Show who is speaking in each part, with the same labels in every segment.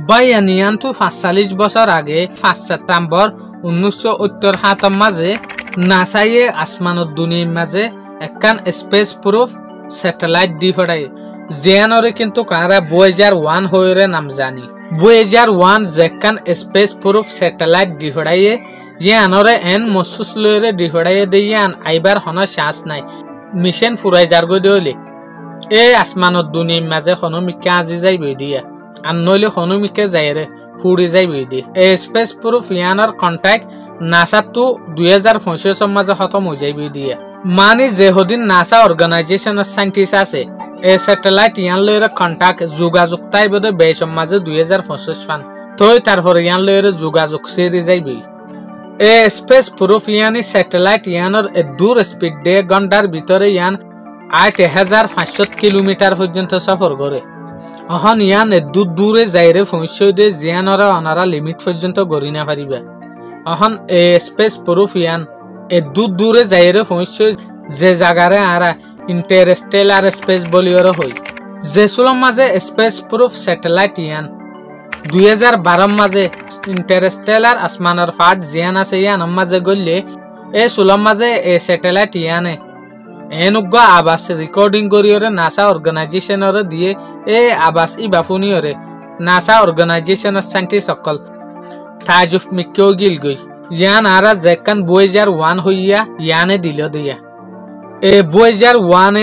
Speaker 1: বায়ানিয়ানটো ৪৫ বছর আগে ৫ সেপ্টেম্বর ১৯৭৮ মাঝে নাসাইয়ে আসমানত দুনিয়ার মাঝে একখান স্পেস প্রুফ স্যাটেলাইট দি ফড়ায় জিয়ানরে কিন্তু কারা ২০০১ হইরে নাম জানি ২০০১ যেখান স্পেস প্রুফ স্যাটেলাইট দি ফড়াইয়ে জিয়ানরে এন মসুস লইরে দি ফড়াইয়ে দিয়ান আইবার হন চান্স নাই মিশন ফুরাই যার গই দিলে এ আসমানত দুনিয়ার মাঝে হনুমিকে আজি যাইবই দিয়া আর নইলে হনুমিকে যাইরে ফুড়ি যাইবই দি এ স্পেস প্রুফ ইয়ানোর কন্ট্যাক্ট নাসা তো ২০২৫ মাঝে খতম হয়ে যাইবই দিয়া মানে যে হদিন নাসা অর্গানাইজেশনের সাইন্টিস্ট আছে এ স্যাটেলাইট ইয়ান লইরে কন্ট্যাক্ট যোগাযোগ তাই বোধ ২২ মাঝে ২০২৫ ফান তই তারপর ইয়ান লইরে যোগাযোগ সেরে যাইবই এ স্পেস প্রুফ ইয়ানি স্যাটেলাইট ইয়ানোর দূর স্পিড দিয়ে ঘন্টার ভিতরে ইয়ান ৮,৫০০ কিলোমিটার পর্যন্ত সফর করে অহন ইয়ান দূর দূরে যাইরে পৌঁছই দিয়ে জিয়ানরা অনারা লিমিট পর্যন্ত গড়ি না পারিবা অহন এ স্পেস প্রুফ ইয়ান দূর দূরে যাইরে পৌঁছই যে জায়গারে আরা ইন্টারস্টেলার স্পেস বলিওর হই যেসুলম মাঝে স্পেস প্রুফ স্যাটেলাইট ইয়ান ২০১২ মাঝে ইন্টারস্টেলার আসমানের ফাট জিয়ান আছে ইয়ান মাঝে গড়লে এ সুলম মাঝে এ স্যাটেলাইট ইয়ানে এনুগ্য আবাস রেকর্ডিং করিওরে নাসা অর্গানাইজেশনরে দিয়ে এ আবাস ইবাফুনিওরে নাসা অর্গানাইজেশনের সাইন্টিস্ট সকল তাজুফ মিকেও গিল গই ইয়ান আরা যেখান ২০০১ হইয়া ইয়ানে দিল দিয়া এ ২০০১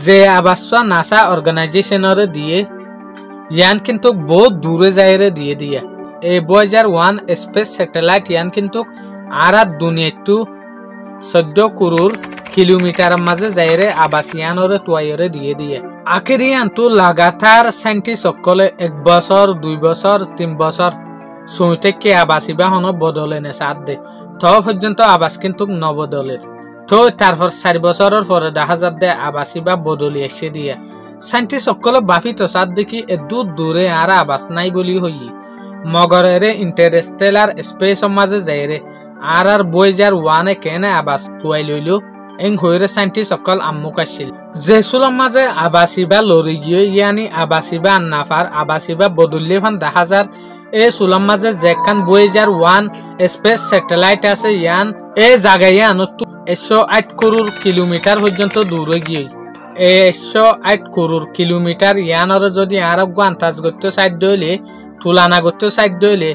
Speaker 1: যে আবাস নাসা অর্গানাইজেশনরে দিয়ে ইয়ান কিন্তু বহুত দূরে যাইরে দিয়ে দিয়া এই ২০০১ স্পেস স্যাটেলাইট ইয়ান কিন্তু আরা দুনিয়াটো ১৪ করোড় কিলোমিটার মাঝে যাইরে আবাসিয়ানরে তুয়াইরে দিয়ে দিয়ে আখিরিয়ান তো লাগাতার সাইন্টিস্ট সকলে ১ বছর ২ বছর ৩ বছর সুইটেকে আবাসিবা হন বদলে নে সাথ দে তো পর্যন্ত আবাস কিন্তু নবদলের তো তারপর ৪ বছরের পরে দেখা যাচ্ছে আবাসিবা বদলি এসে দিয়া সাইন্টিস্ট সকলে বাফি তো সাথ দেখি দূর দূরে আর আবাস নাই বলি হই মগরেরে ইন্টারস্টেলার স্পেস মাঝে যাইরে আর ২০০১ কেনে আবাস তুয়াই লইল এং হইরে সাইন্টিস্ট সকল আম্মুক আসছিল যেসুলম মাঝে আবাসিবা লরি গিয়ে ইয়ানি আবাসিবা আন্নাফার আবাসিবা বদললে ফান দেখা যার এ সুলম মাঝে যেখান ২০০১ স্পেস স্যাটেলাইট আছে ইয়ান এ জায়গায় আনত ১০৮ করোড় কিলোমিটার পর্যন্ত দূরে গিয়ে ১০৮ করোড় কিলোমিটার ইয়ানরে যদি আরব আন্তাজ করতে সাধ্য হইলে তুলনা করতে সাধ্য হইলে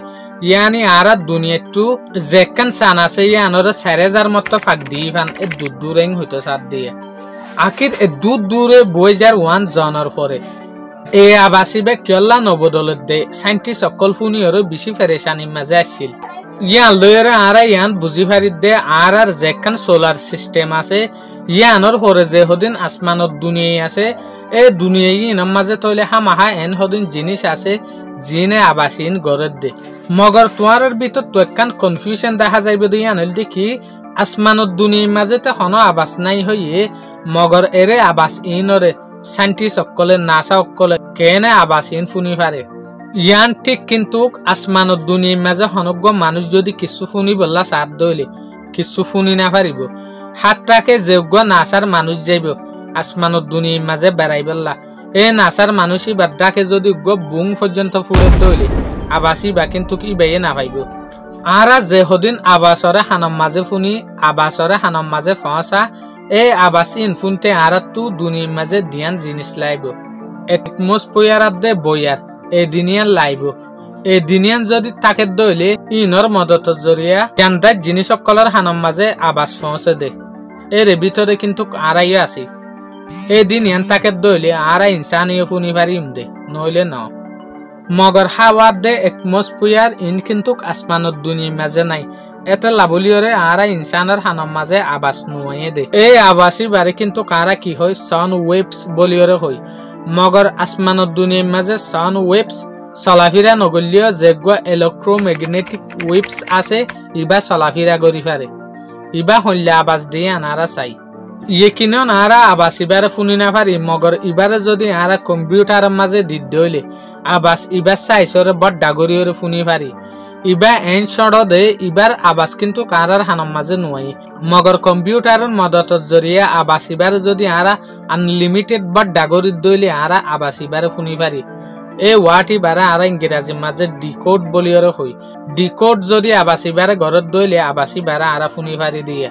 Speaker 1: ইয়ানি আর দুনিয়াটো যেখান চান আছে ইয়ানরে ৪,০০০ মতো ফাঁক দিয়ে ফান দূর দূরে হইতো সাথ দিয়ে আখির দূর দূরে ২০০১ জনের পরে এ আবাসিবে কেলা নবদলত দে সাইন্টিস্ট সকল ফুনিয়র বেশি ফেরেশানির মাঝে আসছিল ইয়ান লইরে আর ইয়ান বুঝি ফারিদ দে আর যেখান সোলার সিস্টেম আছে ইয়ানোর পরে যে হদিন আসমানত দুনিয়াই আছে এ দুনিয়াই ইনার মাঝে তৈলে হামাহা এন হদিন জিনিস আছে জিনে আবাসিন গড়ের দে মগর তোয়ারের ভিতর তো একখান কনফিউশন দেখা যাইবে দিয়ে আনল দেখি আসমানত দুনিয়ার মাঝে তো হন আবাস নাই হইয়ে মগর এরে আবাস ইনরে সাইন্টিস্ট সকলে নাসা সকলে কেনে আবাসিন ফুনি পারে ইয়ান ঠিক কিন্তু আসমানত দুনিয়ার মাঝে হনজ্ঞ মানুষ যদি কিছু ফুনি বললা সাথ দইলে কিছু ফুনি না পারিব হাতটাকে যোগ্য নাসার মানুষ যাইব আসমানত দুনিয়ার মাঝে বেড়াই বললা এ নাসার মানুষই বাদ্দাকে যদি বুং পর্যন্ত ফুড়ে দইলে আবাসি বা কিন্তু ইবাইয়ে না পাইব আর যে হদিন আবাসরে হানম মাঝে ফুনি আবাসরে হানম মাঝে ফসা এ আবাসি ইনফুনতে আর তু দুনিয়ার মাঝে দিয়ান জিনিস লাইব এটমসফিয়ার দে বইয়ার এ দিনিয়ান লাইব এ দিনিয়ান যদি তাকে দইলে ইনর মদত জরিয়া জানদার জিনিস সকলের হানম মাঝে আবাস পৌঁছে দে এর ভিতরে কিন্তু আড়াইও আছে এই দিনিয়ান তাকে দইলে আর ইনসানিও ফুনি পারিম দে নইলে ন মগর হাওয়ার দে এটমসফিয়ার ইন কিন্তু আসমানত দুনিয়ার মাঝে নাই এটা লাবলিয়রে আর ইনসানের হানম মাঝে আবাস নুয়ে দে এই আবাসি বারে কিন্তু কারা কি হয় সান ওয়েভস বলিয়রে হয় মগর আসমানত দুনিয়ার মাঝে সান ওয়েভস চলাফিরা নগলিও যেগুয়া ইলেক্ট্রোম্যাগনেটিক ওয়েভস আছে ইবা চলাফিরা গড়ি পারে ইবা হইলে আবাস দিয়ে আনারা চাই ইয়ে কিনেও আরা আবাস ইবারে ফুনি না পারি মগর ইবারে যদি আরা কম্পিউটারের মাঝে দিতে হইলে আবাস ইবার সাইসরে বড় ডাগরিয়রে ফুনি পারি ইবা এন শর্ট দে ইবার আবাস কিন্তু কারার হানম মাঝে নুয়াই মগর কম্পিউটারের মদতর জরিয়ে আবাস ইবারে যদি আরা আনলিমিটেড বা ডাগরিত দইলে আরা আবাস ইবারে ফুনি পারি এই ওয়াটি বারা আর ইংরেজি মাঝে ডিকোড বলিয়রে হই ডিকোড যদি আবাসি বারে ঘরত দইলে আবাসি বারা আরা ফুনি ফারি দিয়ে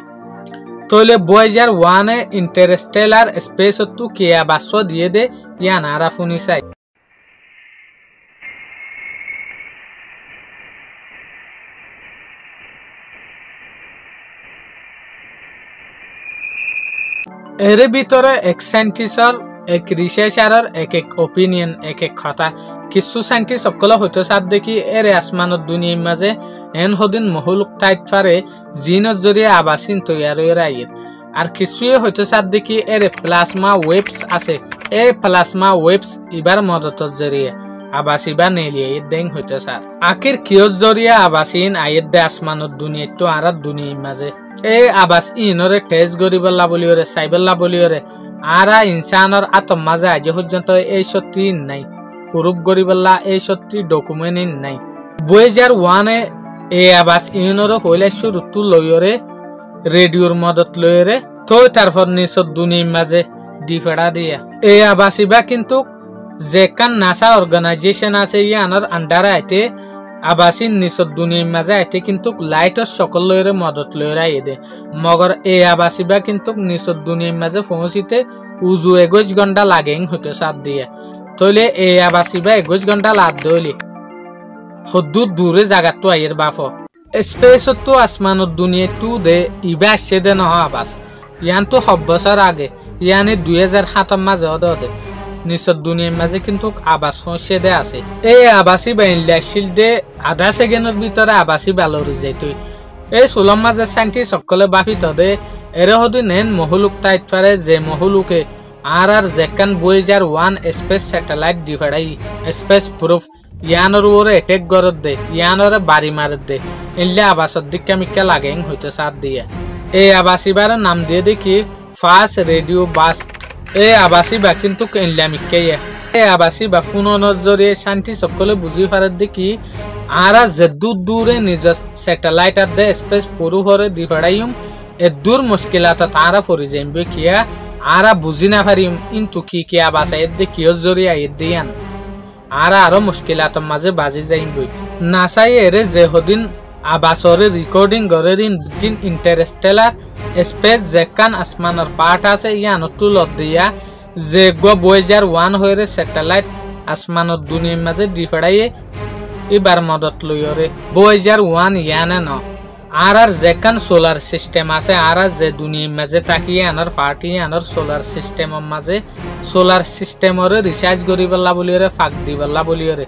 Speaker 1: তইলে 2001 এ ইন্টারস্টেলার স্পেস তু কে আবাস দিয়ে দে ইয়ান আরা ফুনি চাই এর ভিতরে এক সাইন্টিস্টর এক রিসার্চারর এক ওপিনিয়ন এক কথা কিছু সাইন্টিস্ট সকল হইতো সাদ দেখি এর আসমানত দুনিয়ার মাঝে এন হদিন মহলুক টাইট পারে জিনের জরিয়ে আবাসিন তৈরি আইয়ের আর কিছুই হইতো সাদ দেখি এর প্লাজমা ওয়েভস আছে এই প্লাজমা ওয়েভস ইবার মদতর জরিয়ে আবাসি বা নেলিয়ে দেং হইতো সার আখির কিয়র জরিয়ে আবাসিন আইয়ের দে আসমানত দুনিয়া তো আর দুনিয়ার মাঝে এই আবাস ইনরে টেস্ট করিবল্লা বলিওরে সাইবল্লা বলিওরে আরা ইনসানর আতম মাঝে আজ পর্যন্ত এই সত্যি নাই প্রুফ করিবল্লা এই সত্যি ডকুমেন্ট নাই 2001 এ এই আবাস ইনরে হইলে শুরুতু লইরে রেডিওর মদত লইরে তো তারপর নিচত দুনিয়ার মাঝে ডিফেড়া দিয়া এই আবাসিবা কিন্তু যেখান নাসা অর্গানাইজেশন আছে ইয়ানোর আন্ডারে আইতে আবাসিন নিচত দুনিয়ার মাঝে আইতে কিন্তু লাইটর সকল লইরে মদত লইরে আইয়ে দে মগর এই আবাসিবা কিন্তু নিচত দুনিয়ার মাঝে পৌঁছিতে উজু 21 ঘন্টা লাগেন হইতে সাত দিয়ে তইলে এই আবাসিবা 21 ঘন্টা লাদ দইলে হদ্দুর দূরে জায়গা তো আইয়ের বাপ স্পেস তো আসমানত দুনিয়া টু দে ইবা আসছে দে নহ আবাস ইয়ান তো 7 বছর আগে ইয়ানি 2007 মাঝে দে নিচত দুনিয়ার মাঝে কিন্তু আবাস পৌঁছে দে আছে এই আবাসি বাইনলাশিল দে আধা সেকেন্ডের ভিতরে আবাসি বালরি যাইত এই সোলম মাঝে সাইন্টিস্ট সকলে বাফিত দে এর হদি নেন মহলুক টাইট পারে যে মহলুকে আর যেকান 2001 স্পেস স্যাটেলাইট ডিফাড়াই স্পেস প্রুফ ইয়ানোর ওরে অ্যাটাক গরত দে ইয়ানোরে বাড়ি মারত দে ইল্লে আবাসত দিক্কা মিক্কা লাগেন হইতে সাথ দিয়ে এই আবাসিবার নাম দিয়ে দেখি ফাস্ট রেডিও বাস্ট এই আবাসিবা কিন্তু ইল্লামিক্কাই এই আবাসিবা ফোনের জরিয়ে শান্তি সকলে বুঝি পারে দেখি আরা যে দূরে নিজ স্যাটেলাইট আর দে স্পেস প্রুফ হরে ডিফাড়াইম এ দূর মুশকিলাত তারা পড়ি যাইবে কিয়া আরা বুঝি না পারিম কিন্তু কি আবাস এর দে কিয় জরিয়া এর দিয়ান আর আরো মুশকিলাত মাঝে বাজি যাইবই নাসাই এরে যে হদিন আবাসরে রেকর্ডিং করে দিন বিগিন ইন্টারস্টেলার স্পেস যেকান আসমানের পার্ট আছে ইয়ান তুলত দিয়া যে 2001 হইরে স্যাটেলাইট আসমানের দুনিয়ার মাঝে ডিফাড়াইয়ে এবার মদত লইরে 2001 ইয়ানে ন আর যেকান সোলার সিস্টেম আছে আর যে দুনিয়ার মাঝে তাকিয়ে আনার পার্টি আনার সোলার সিস্টেমের মাঝে সোলার সিস্টেমরে রিসার্চ করিবল্লা বলিরে ফাঁক দিবল্লা বলিরে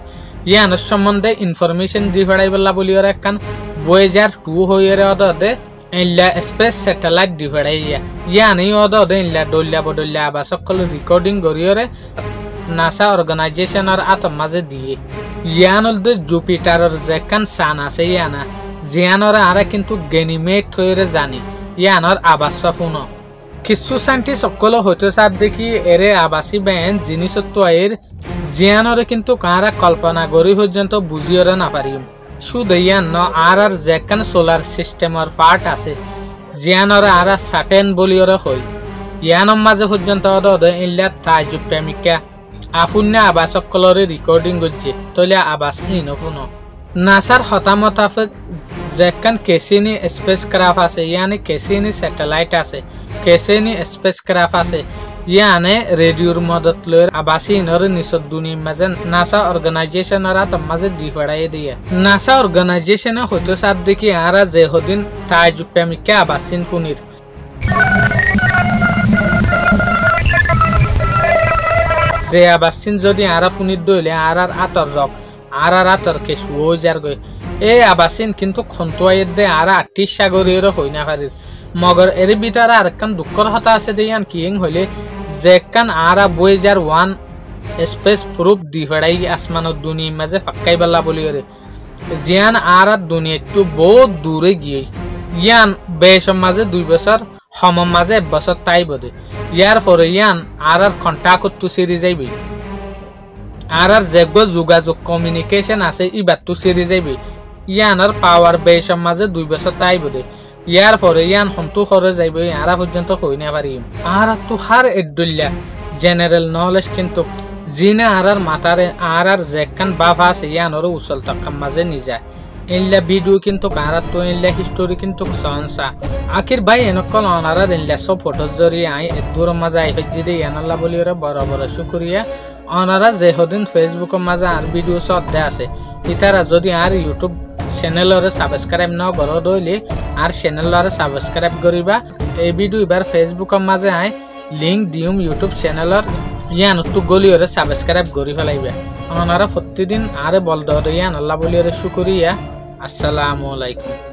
Speaker 1: ইয়ানোর সম্বন্ধে ইনফরমেশন দি ফেড়াইবল্লা বলিরে একখান 2002 হইরে অদে ইল্লা স্পেস স্যাটেলাইট দি ফেড়াইয়া ইয়ানি অদে ইল্লা ডল্লা বডল্লা আবা সকল রেকর্ডিং করিরে নাসা অর্গানাইজেশনের আতম মাঝে দিয়ে ইয়ানল দে জুপিটারের যেখান সান আছে ইয়ানা জিয়ানরা আরা কিন্তু গেনিমেট হইরে জানি ইয়ানোর আবাস ফুন কিছু সাইন্টিস্ট সকল হইতে সাথ দেখি এরে আবাসি ব্যান জিনিসত্ব এর জিয়ানরে কিন্তু কারা কল্পনা করি পর্যন্ত বুঝিয়রে না পারিম শুধু ইয়ান ন আর যেখান সোলার সিস্টেমের পার্ট আছে জিয়ানরে আরা সাটেন বলিয়রে হই ইয়ানর মাঝে পর্যন্ত ইল্লা তাজুব প্রেমিকা আফুন্না আবাস সকলরে রেকর্ডিং করছে তইলে আবাস ইনফুন নাসার হতামতাফিক যেখান কেসিনি স্পেসক্রাফট আছে ইয়ানি কেসিনি স্যাটেলাইট আছে কেসিনি স্পেসক্রাফট আছে ইয়ানে রেডিওর মদত লই আবাসি ইনরে নিচত দুনিয়ার মাঝে নাসা অর্গানাইজেশনের মাঝে দি ফেড়াই দিয়ে নাসা অর্গানাইজেশনে হইতো সাথ দেখি আর যে হদিন তাজুব প্রেমিকা আবাসিন ফুনির যে আবাসিন যদি আর ফুনির দইলে আর আতর রক আর আতর কে সুজার গই এই আবাসিন কিন্তু খন্তুয়াইয়ের দে আর 38 সাগরের হই না পারি মগর এর ভিতরে আর কান দুঃখর হতা আছে দেয়ান কিং হইলে যেকান আর 2001 স্পেস প্রুফ দি ফেড়াই আসমানের দুনিয়ার মাঝে ফাক্কাই বল্লা বলিরে জিয়ান আর দুনিয়া একটু বহুত দূরে গিয়ে ইয়ান বেশ মাঝে 2 বছর হম মাঝে 1 বছর তাই বদে ইয়ার পরে ইয়ান আর কন্টাক্ট তো সিরি যাইবি আর যেগো যোগাযোগ কমিউনিকেশন আছে ইবার তো সিরি যাইবি ইয়ানোর পাওয়ার বেশ মাঝে 2 বছর তাই বদে ইয়ার পরে ইয়ান হন্তু করে যাইবে আর পর্যন্ত হই না পারি আর তো হার এডুল্লা জেনারেল নলেজ কিন্তু জিনা আর মাতারে আর জেকান বাফা আছে ইয়ানোর উসল তকাম মাঝে নিজা ইল্লা ভিডিও কিন্তু কারাত তো ইল্লা হিস্টোরি কিন্তু সনসা আখির ভাই এনেকল অনারা ইল্লা সব ফটো জরিয়ে আই দূর মাঝে আই ফেজিদে ইয়ানাল্লাহ বলি ওরা বড় বড় শুকরিয়া অনারা যে হদিন ফেসবুক মাঝে আর ভিডিও সদ্দে আছে ইতারা যদি আর ইউটিউব চ্যানেলরে সাবস্ক্রাইব ন করো দইলে আর চ্যানেলরে সাবস্ক্রাইব করিবা এই ভিডিও এবার ফেসবুক মাঝে আই লিংক দিউম ইউটিউব চ্যানেলর ইয়ান তো গলিওরে সাবস্ক্রাইব করি ফেলাইবে ওনারা প্রতিদিন আরে বল দর ইয়ান আল্লাহ বলিওরে শুকরিয়া আসসালামু আলাইকুম।